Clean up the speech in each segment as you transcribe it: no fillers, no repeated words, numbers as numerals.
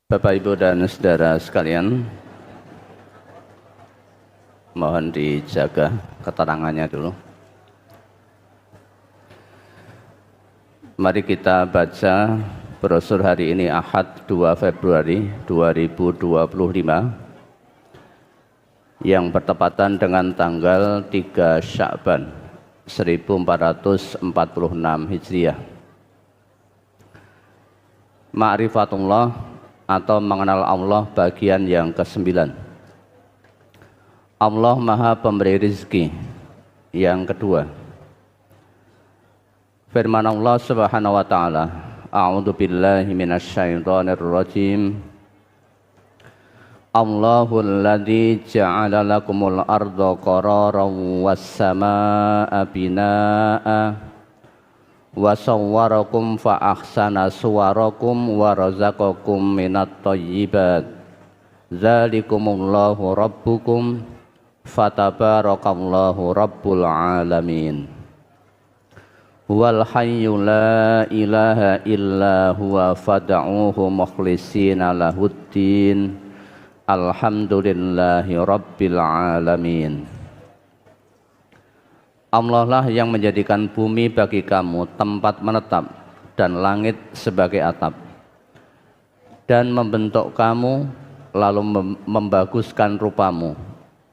Bapak, Ibu, dan saudara sekalian, mohon dijaga keterangannya dulu. Mari kita baca brosur hari ini Ahad 2 Februari 2025 yang bertepatan dengan tanggal 3 Sya'ban 1446 Hijriah. Ma'rifatullah atau mengenal Allah bagian yang ke-9. Allah Maha Pemberi Rizki. Yang kedua, firman Allah Subhanahu wa taala, A'udzu billahi minasyaitonir rajim. Allahul ladzi ja'ala lakumul arda qararan was samaa'a binaa'a wa sawwarakum fa ahsana suwarakum wa razaqakum minat thayyibat dzalikumullahu rabbukum fatabarakallahu rabbul alamin huwal hayyu la ilaha illa huwa fad'uhu mukhlishina lahuddin alhamdulillahi rabbil alamin. Allah lah yang menjadikan bumi bagi kamu tempat menetap dan langit sebagai atap, dan membentuk kamu lalu membaguskan rupamu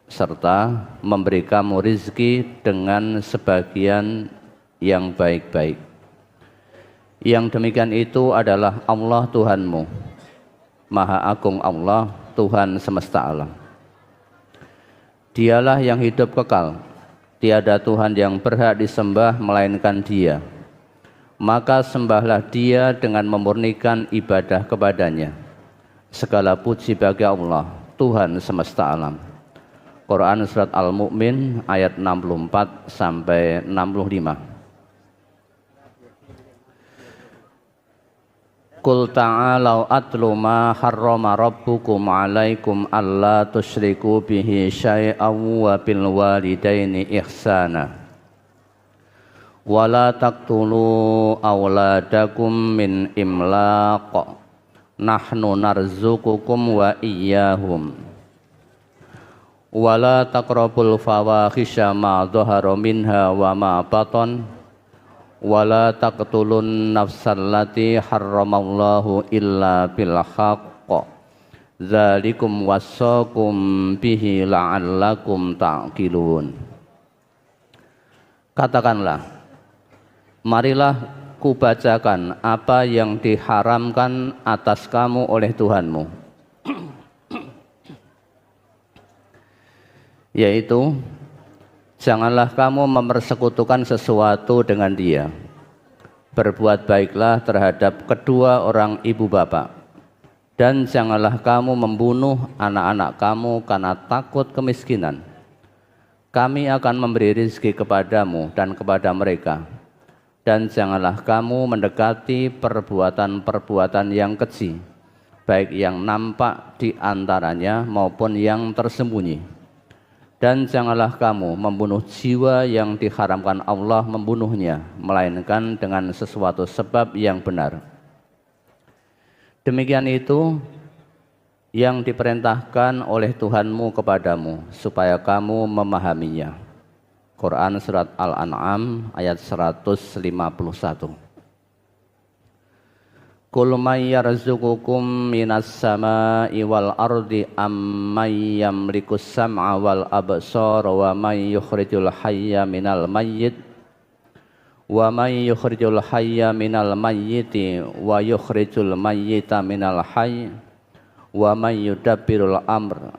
serta memberi kamu rizki dengan sebagian yang baik-baik. Yang demikian itu adalah Allah Tuhanmu, Maha Agung Allah, Tuhan semesta alam. Dialah yang hidup kekal, tiada Tuhan yang berhak disembah melainkan Dia. Maka sembahlah Dia dengan memurnikan ibadah kepadanya. Segala puji bagi Allah, Tuhan semesta alam. Quran Surat Al-Mu'min ayat 64 sampai 65. Qul ta'alau atlu ma harrama rabbukum alaikum alla tusyriku bihi syai'aw wa bil walidaini ihsana wa la taqtulu awladakum min imlaq nahnu narzuqukum wa iyyahum wa la taqrabul fawahisha ma dhahara minha wa ma batan wala taqtulun nafsallati harramallahu illa bil haqq dzalikum wassaqum bihi la'allakum ta'qilun. Katakanlah, marilah kubacakan apa yang diharamkan atas kamu oleh Tuhanmu, yaitu janganlah kamu mempersekutukan sesuatu dengan Dia. Berbuat baiklah terhadap kedua orang ibu bapak. Dan janganlah kamu membunuh anak-anak kamu karena takut kemiskinan. Kami akan memberi rizki kepadamu dan kepada mereka. Dan janganlah kamu mendekati perbuatan-perbuatan yang keji, baik yang nampak di antaranya maupun yang tersembunyi. Dan janganlah kamu membunuh jiwa yang diharamkan Allah membunuhnya, melainkan dengan sesuatu sebab yang benar. Demikian itu yang diperintahkan oleh Tuhanmu kepadamu, supaya kamu memahaminya. Quran Surat Al-An'am ayat 151. Qul may yarzuqukum minas samaa'i wal ardi amman yamlikus sam'a wal absara wa may yukhrijul hayya minal mayyit wa may yukhrijul hayya minal mayyiti wa yukhrijul mayyita minal hayy wa may yudabbirul amr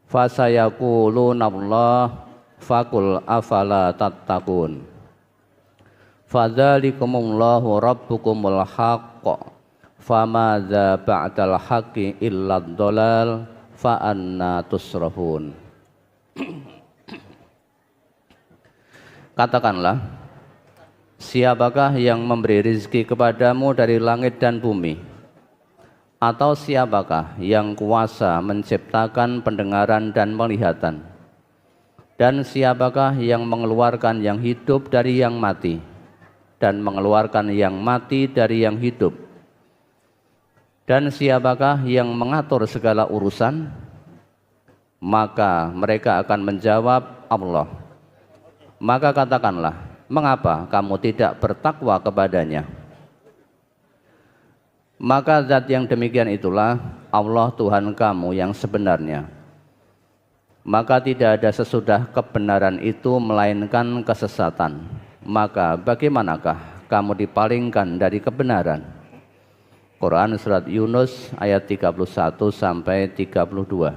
fasayaquluna Allah faqul afala tattaqun. Fadzalikumullahu rabbukumul haqq famadza ba'dal haqqi illa dhalal fa anna tusrafun. Katakanlah, siapakah yang memberi rizki kepadamu dari langit dan bumi? Atau siapakah yang kuasa menciptakan pendengaran dan penglihatan? Dan siapakah yang mengeluarkan yang hidup dari yang mati dan mengeluarkan yang mati dari yang hidup? Dan siapakah yang mengatur segala urusan? Maka mereka akan menjawab, Allah. Maka katakanlah, mengapa kamu tidak bertakwa kepadanya? Maka zat yang demikian itulah Allah Tuhan kamu yang sebenarnya. Maka tidak ada sesudah kebenaran itu melainkan kesesatan. Maka bagaimanakah kamu dipalingkan dari kebenaran? Quran surat Yunus ayat 31 sampai 32.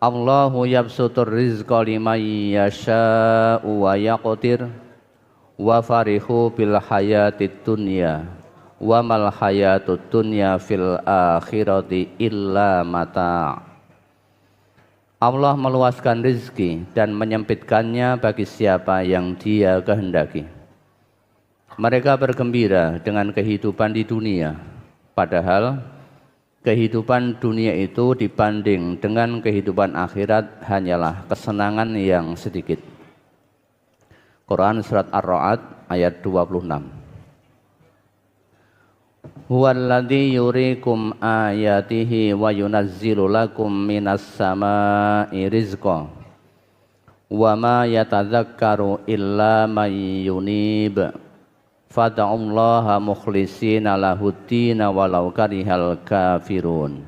Allahu yabsutur rizqa liman yasha'u wa yaqdir wa farihu bil hayatid dunya wa mal hayatud dunya fil akhirati illa mata'. Allah meluaskan rizki dan menyempitkannya bagi siapa yang Dia kehendaki. Mereka bergembira dengan kehidupan di dunia, padahal kehidupan dunia itu dibanding dengan kehidupan akhirat hanyalah kesenangan yang sedikit. Quran surat Ar-Ra'd ayat 26. Huwallazi yuriikum ayatihi wa yunazzilu lakum minas samaa'i rizqan wa ma yatadzakkaru illa man yunib. Fada'ullaha mukhlishina lahuddina walau karihal kafirun.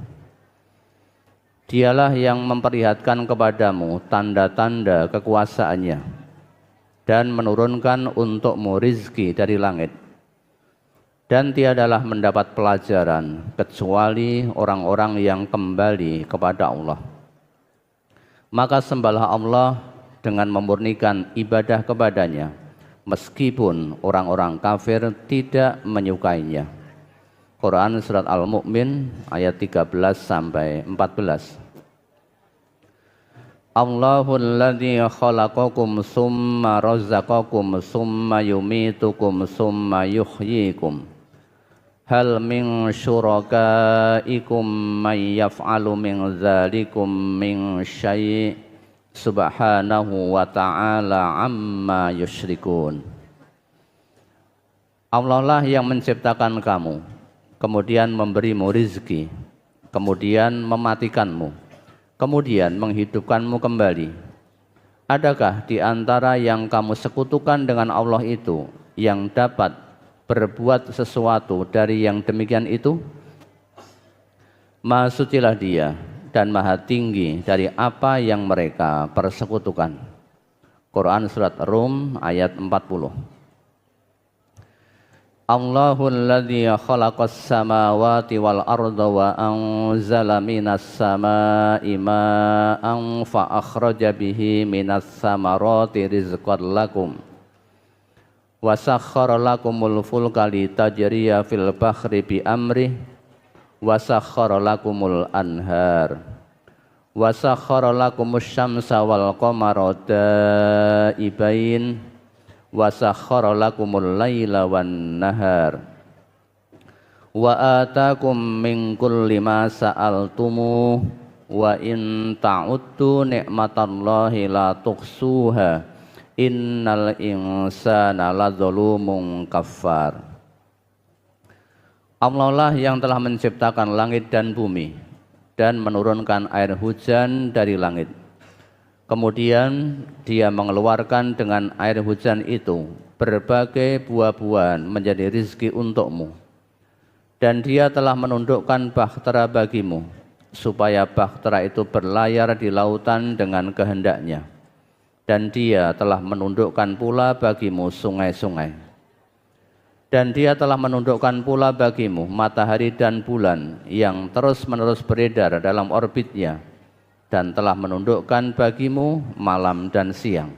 Dialah yang memperlihatkan kepadamu tanda-tanda kekuasaannya dan menurunkan untukmu rizki dari langit. Dan tiadalah mendapat pelajaran kecuali orang-orang yang kembali kepada Allah. Maka sembahlah Allah dengan memurnikan ibadah kepadanya, meskipun orang-orang kafir tidak menyukainya. Quran surat Al-Mu'min ayat 13 sampai 14. Allahul ladzi khalaqakum summa razzaqakum summa yumitukum summa yuhyikum. Hal min syurakaikum may yaf'alu min dzalikum min syai'. Subhanahu wa ta'ala amma yusyrikun. Allah lah yang menciptakan kamu, kemudian memberimu rizki, kemudian mematikanmu, kemudian menghidupkanmu kembali. Adakah di antara yang kamu sekutukan dengan Allah itu yang dapat berbuat sesuatu dari yang demikian itu? Maha sucilah Dia dan maha tinggi dari apa yang mereka persekutukan. Quran surat Rum ayat 40. Allahul ladzi khalaqas samawati wal arda wa anzala minas samaa'i ma'an fa akhraja bihi minas samarati rizqan lakum wa sakhkhara lakumul fulka litajriya fil bahri bi amrihi wa sakhkhara lakumul anhar wa sakhkhara lakumus syamsa wal qamara daibain wa sakhkhara lakumul laila wan nahar wa atakum min kulli ma sa'altumu wa in ta'uddu ni'matallahi la tuhsuha innal insana ladzalumun kafar. Allah lah yang telah menciptakan langit dan bumi dan menurunkan air hujan dari langit. Kemudian Dia mengeluarkan dengan air hujan itu berbagai buah-buahan menjadi rizki untukmu. Dan Dia telah menundukkan bahtera bagimu, supaya bahtera itu berlayar di lautan dengan kehendaknya. Dan Dia telah menundukkan pula bagimu sungai-sungai. Dan Dia telah menundukkan pula bagimu matahari dan bulan yang terus-menerus beredar dalam orbitnya, dan telah menundukkan bagimu malam dan siang.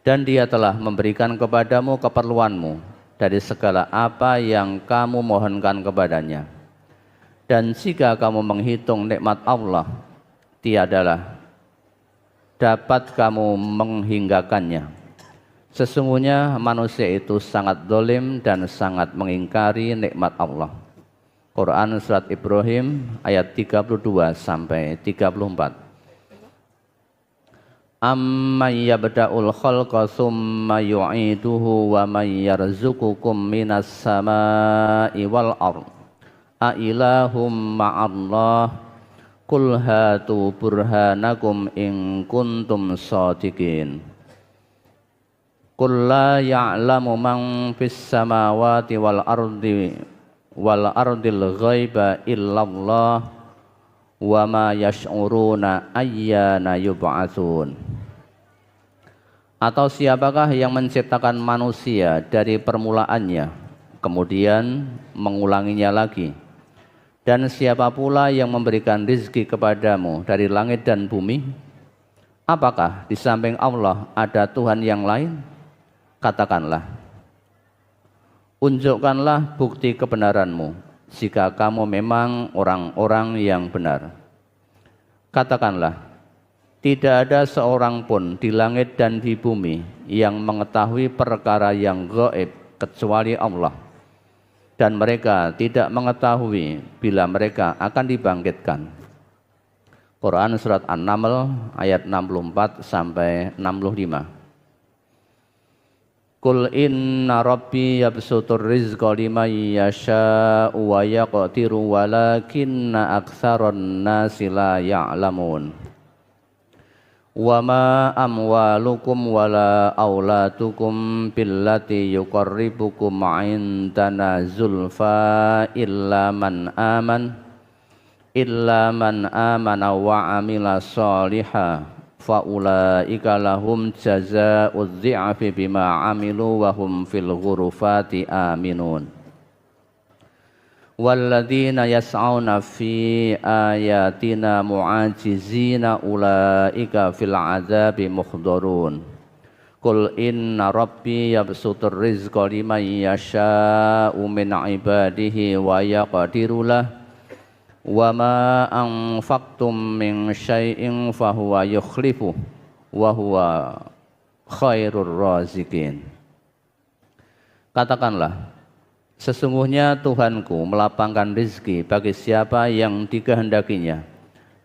Dan Dia telah memberikan kepadamu keperluanmu dari segala apa yang kamu mohonkan kepadanya. Dan jika kamu menghitung nikmat Allah, tiadalah dapat kamu menghinggakannya. Sesungguhnya manusia itu sangat zalim dan sangat mengingkari nikmat Allah. Quran surat Ibrahim ayat 32 sampai 34. amman yabda'ul khalqa tsumma yu'iduhu wa man yarzuqukum minas samaa'i wal ardh a ilahum ma'allah qul hatu burhanakum in kuntum shadiqin qul la ya'lamu man fis samawati wal ardil ghaiba illallah wa ma yash'uruna ayyana yub'atsun. Atau siapakah yang menciptakan manusia dari permulaannya kemudian mengulanginya lagi, dan siapa pula yang memberikan rizki kepadamu dari langit dan bumi? Apakah di samping Allah ada Tuhan yang lain? Katakanlah, unjukkanlah bukti kebenaranmu jika kamu memang orang-orang yang benar. Katakanlah, tidak ada seorang pun di langit dan di bumi yang mengetahui perkara yang gaib kecuali Allah, dan mereka tidak mengetahui bila mereka akan dibangkitkan. Quran surat An-Naml ayat 64 sampai 65. Qul inna rabbi yabsutur rizqa liman yasha'u wa yaqdiru walakinna aktsaran nasi la ya'lamun. Wa ma amwalukum wala auladukum billati yuqarribukum 'indana zulfa illa man amana wa amila sholihan faulaika lahum jazaa'udz dhi'fi bima 'amilu wa hum fil ghurufati aminun. Walladzina yas'auna fi ayatina mu'ajizina ulaika fil 'adzabi muhdharun. Qul inna rabbi yabsutur rizqa liman yasha'u min 'ibadihi wa yaqdiru lahu wa ma anfaqtum min syai'in fahuwa yukhlifuh wa huwa khairur raziqin. Katakanlah, sesungguhnya Tuhanku melapangkan rizki bagi siapa yang dikehendakinya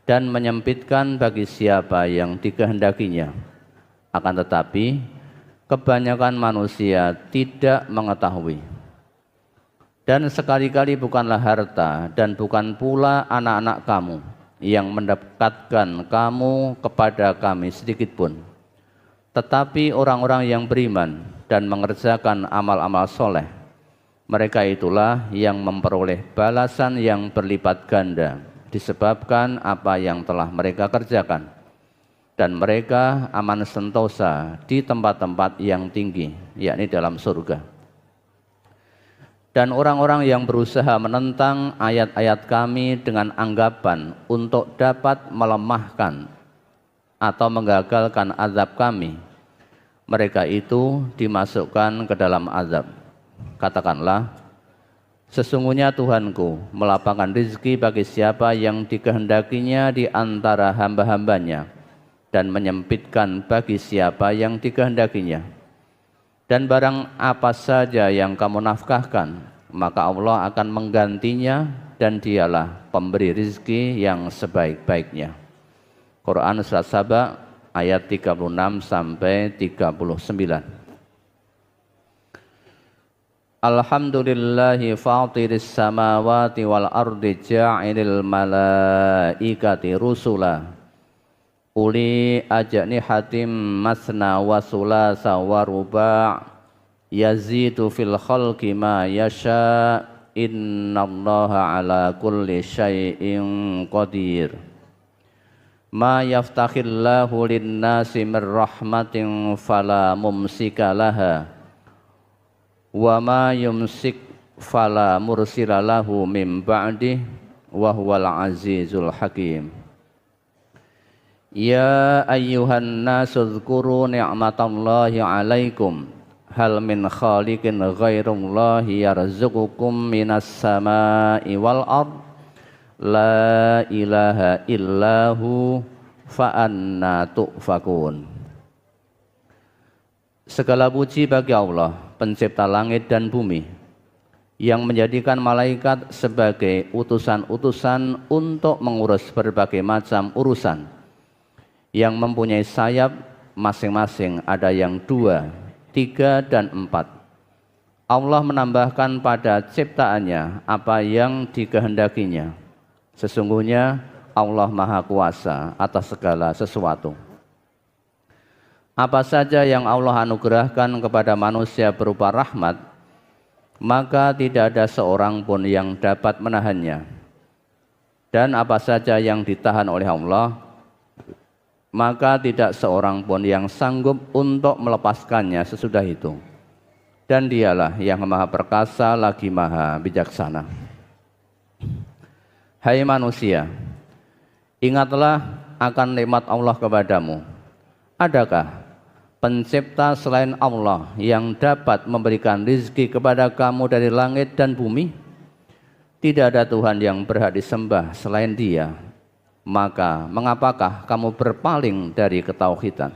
dan menyempitkan bagi siapa yang dikehendakinya. Akan tetapi kebanyakan manusia tidak mengetahui. Dan sekali-kali bukanlah harta dan bukan pula anak-anak kamu yang mendekatkan kamu kepada kami sedikitpun, tetapi orang-orang yang beriman dan mengerjakan amal-amal soleh, mereka itulah yang memperoleh balasan yang berlipat ganda disebabkan apa yang telah mereka kerjakan, dan mereka aman sentosa di tempat-tempat yang tinggi, yakni dalam surga. Dan orang-orang yang berusaha menentang ayat-ayat kami dengan anggapan untuk dapat melemahkan atau menggagalkan azab kami, mereka itu dimasukkan ke dalam azab. Katakanlah, sesungguhnya Tuhanku melapangkan rizki bagi siapa yang dikehendakinya di antara hamba-hambanya dan menyempitkan bagi siapa yang dikehendakinya. Dan barang apa saja yang kamu nafkahkan, maka Allah akan menggantinya, dan dialah pemberi rizki yang sebaik-baiknya. Quran surat Saba ayat 36 sampai 39. Alhamdulillahi fatiris samawati wal ardi ja'ilil malaikati rusula uli ajnihatim masna wa sulasa wa ruba' yazidu fil khalqi ma yasha innallaha ala kulli syai'in qadir. Ma yaftakhillahu linnasi min rahmatin fala mumsika laha wa ma yumsik fala mursila lahu min ba'dih wa huwal azizul hakim. Ya ayyuhan nasu dzkuru ni'matallahi 'alaikum hal min khaliqin ghairullahi yarzuqukum minas samaa'i wal ard la ilaha illahu fa anna tu'fakun. Segala puji bagi Allah, pencipta langit dan bumi, yang menjadikan malaikat sebagai utusan-utusan untuk mengurus berbagai macam urusan, yang mempunyai sayap masing-masing, ada yang 2, 3, dan 4. Allah menambahkan pada ciptaannya apa yang dikehendakinya. Sesungguhnya Allah Maha Kuasa atas segala sesuatu. Apa saja yang Allah anugerahkan kepada manusia berupa rahmat, maka tidak ada seorang pun yang dapat menahannya. Dan apa saja yang ditahan oleh Allah, maka tidak seorang pun yang sanggup untuk melepaskannya sesudah itu. Dan dialah yang Maha Perkasa lagi Maha Bijaksana. Hai manusia, ingatlah akan nikmat Allah kepadamu. Adakah pencipta selain Allah yang dapat memberikan rizki kepada kamu dari langit dan bumi? Tidak ada Tuhan yang berhak disembah selain Dia. Maka mengapakah kamu berpaling dari ketauhidan?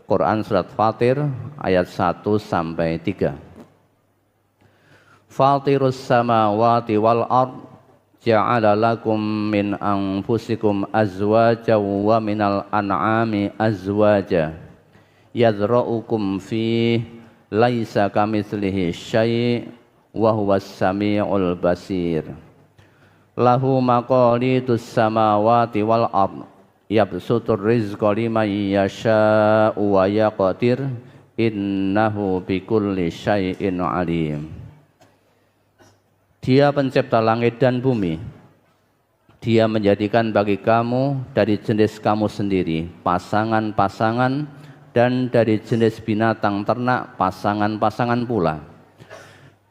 Quran Surat Fatir ayat 1-3. Fatirus samawati wal ard ja'ala lakum min anfusikum azwaja wa minal an'ami azwaja yadhra'ukum fi laisa kamitslihi syai' wa huwas sami'ul basir. Lahu maqalidus samawati wal ard yabsutur rizqa liman yasha'u wa yaqdir innahu bikulli syai'in alim. Dia pencipta langit dan bumi. Dia menjadikan bagi kamu dari jenis kamu sendiri pasangan-pasangan, dan dari jenis binatang ternak pasangan-pasangan pula.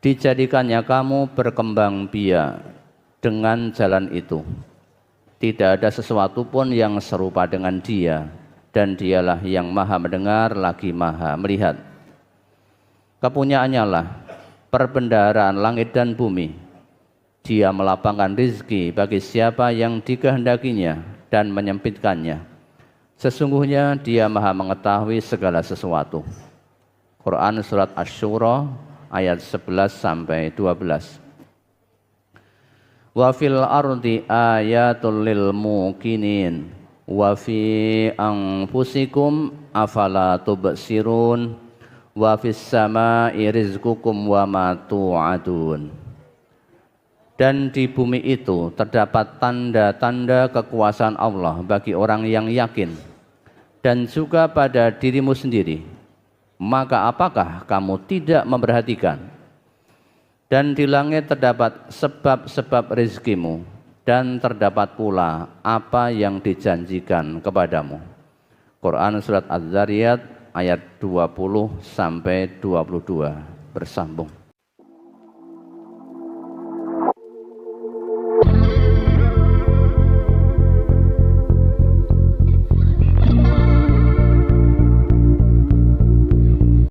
Dijadikannya kamu berkembang biak dengan jalan itu. Tidak ada sesuatu pun yang serupa dengan Dia, dan Dialah yang Maha mendengar lagi Maha melihat. Kepunyaannya lah perbendaharaan langit dan bumi. Dia melapangkan rizki bagi siapa yang dikehendakinya dan menyempitkannya. Sesungguhnya Dia Maha mengetahui segala sesuatu. Quran Surat Asy-Syura ayat 11-12. Wa fil ardi ayatul lil muqinin wa fi anfusikum afala tubsirun wa fis samai rizqukum wa ma tu'adun. Dan di bumi itu terdapat tanda-tanda kekuasaan Allah bagi orang yang yakin, dan juga pada dirimu sendiri. Maka apakah kamu tidak memperhatikan? Dan di langit terdapat sebab-sebab rezekimu, dan terdapat pula apa yang dijanjikan kepadamu. Quran Surat Az-Zariyat ayat 20-22 bersambung.